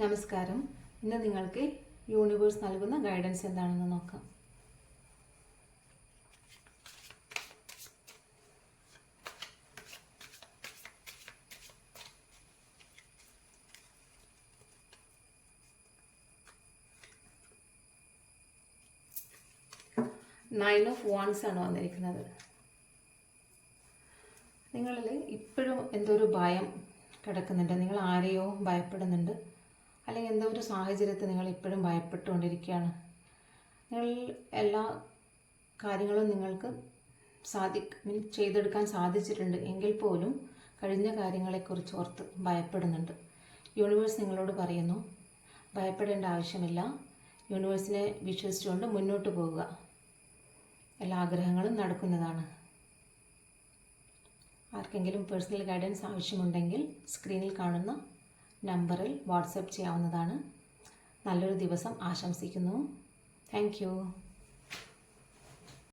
നമസ്കാരം. ഇന്ന് നിങ്ങൾക്ക് യൂണിവേഴ്സ് നൽകുന്ന ഗൈഡൻസ് എന്താണെന്ന് നോക്കാം. നയൻ ഓഫ് വാൻസ് ആണ് വന്നിരിക്കുന്നത്. നിങ്ങളിൽ ഇപ്പോഴും എന്തോ ഒരു ഭയം കിടക്കുന്നുണ്ട്. നിങ്ങൾ ആരെയോ ഭയപ്പെടുന്നുണ്ട്, അല്ലെങ്കിൽ എന്തോ ഒരു സാഹചര്യത്തിൽ നിങ്ങൾ ഇപ്പോഴും ഭയപ്പെട്ടുകൊണ്ടിരിക്കുകയാണ്. നിങ്ങൾ എല്ലാ കാര്യങ്ങളും നിങ്ങൾക്ക് ചെയ്തെടുക്കാൻ സാധിച്ചിട്ടുണ്ട് എങ്കിൽ പോലും കഴിഞ്ഞ കാര്യങ്ങളെക്കുറിച്ച് ഓർത്ത് ഭയപ്പെടുന്നുണ്ട്. യൂണിവേഴ്സ് നിങ്ങളോട് പറയുന്നു, ഭയപ്പെടേണ്ട ആവശ്യമില്ല. യൂണിവേഴ്സിനെ വിശ്വസിച്ചുകൊണ്ട് മുന്നോട്ട് പോവുക. എല്ലാ ആഗ്രഹങ്ങളും നടക്കുന്നതാണ്. ആർക്കെങ്കിലും പേഴ്സണൽ ഗൈഡൻസ് ആവശ്യമുണ്ടെങ്കിൽ സ്ക്രീനിൽ കാണുന്ന നമ്പറിൽ വാട്സപ്പ് ചെയ്യാവുന്നതാണ്. നല്ലൊരു ദിവസം ആശംസിക്കുന്നു. Thank you.